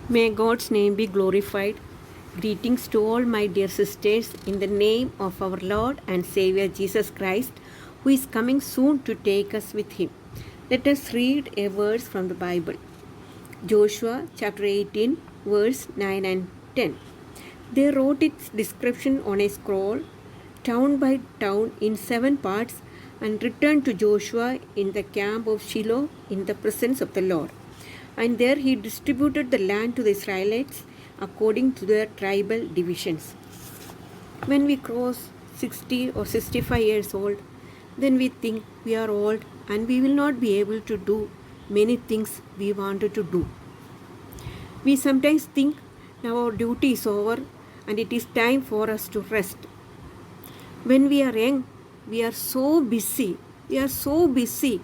May God's name be glorified. Greetings to all my dear sisters in the name of our Lord and Savior Jesus Christ, who is coming soon to take us with him. Let us read a verse from the Bible. Joshua chapter 18, verse 9 and 10. They wrote its description on a scroll, town by town, in 7 parts, and returned to Joshua in the camp of Shiloh in the presence of the Lord. And there he distributed the land to the Israelites according to their tribal divisions. When we cross 60 or 65 years old, then we think we are old and we will not be able to do many things we wanted to do. We sometimes think now our duty is over and it is time for us to rest. When we are young, we are so busy. We are so busy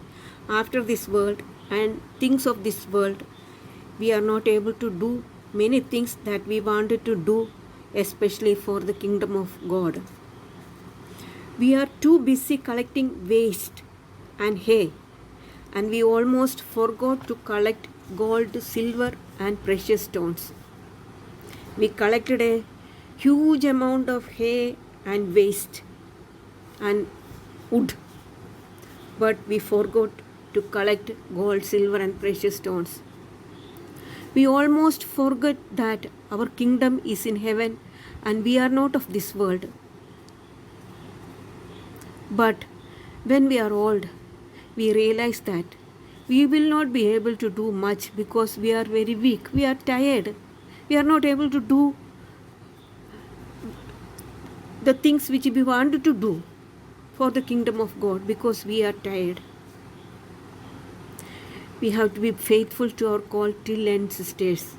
after this world and things of this world. We are not able to do many things that we wanted to do, especially for the kingdom of God. We are too busy collecting waste and hay, and we almost forgot to collect gold, silver, and precious stones. We collected a huge amount of hay and waste and wood, but we forgot to collect gold, silver, and precious stones. We almost forget that our kingdom is in heaven and we are not of this world. But when we are old, we realize that we will not be able to do much because we are very weak. We are tired. We are not able to do the things which we wanted to do for the kingdom of God because we are tired. We have to be faithful to our call till end, sisters.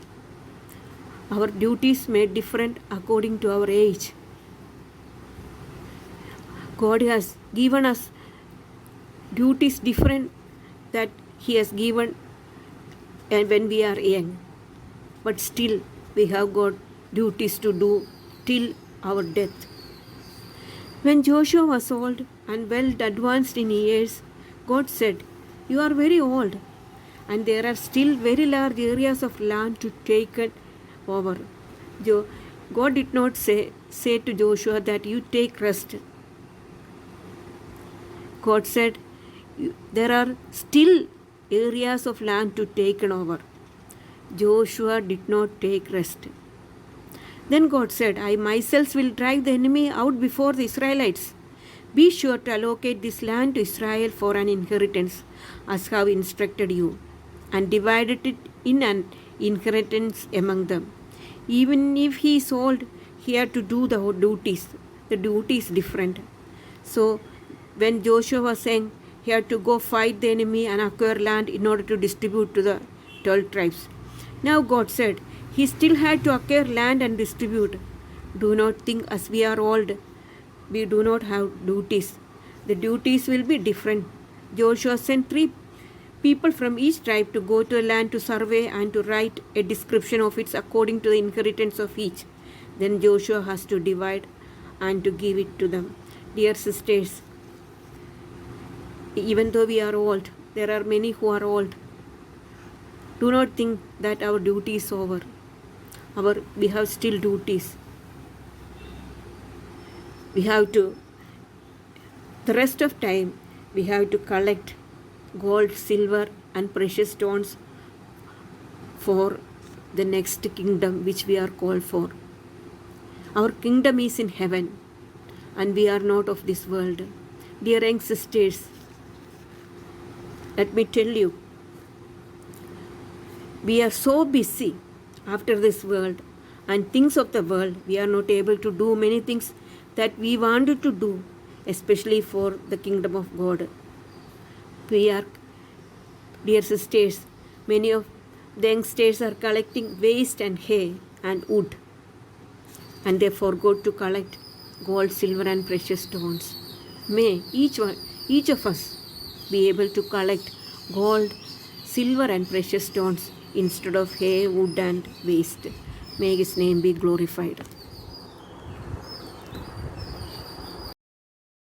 Our duties made different according to our age. God has given us duties different that He has given when we are young. But still, we have got duties to do till our death. When Joshua was old and well advanced in years, God said, "You are very old, and there are still very large areas of land to take it over." God did not say to Joshua that you take rest. God said, there are still areas of land to take over. Joshua did not take rest. Then God said, I myself will drive the enemy out before the Israelites. Be sure to allocate this land to Israel for an inheritance, as I have instructed you, and divided it in an inheritance among them. Even if he is old, he had to do the duties. The duty is different. So when Joshua was saying he had to go fight the enemy and acquire land in order to distribute to the 12 tribes. Now God said he still had to acquire land and distribute. Do not think as we are old, we do not have duties. The duties will be different. Joshua sent 3 people from each tribe to go to the land to survey and to write a description of it according to the inheritance of each. Then Joshua has to divide and to give it to them. Dear sisters, even though we are old, there are many who are old. Do not think that our duty is over. We have still duties. We have to, the rest of time, we have to collect gold, silver, and precious stones for the next kingdom which we are called for. Our kingdom is in heaven and we are not of this world. Dear young sisters, let me tell you, we are so busy after this world and things of the world, we are not able to do many things that we wanted to do, especially for the kingdom of God. We are, dear sisters, many of the youngsters are collecting waste and hay and wood, and they forgot to collect gold, silver, and precious stones. May each of us be able to collect gold, silver, and precious stones instead of hay, wood, and waste. May His name be glorified.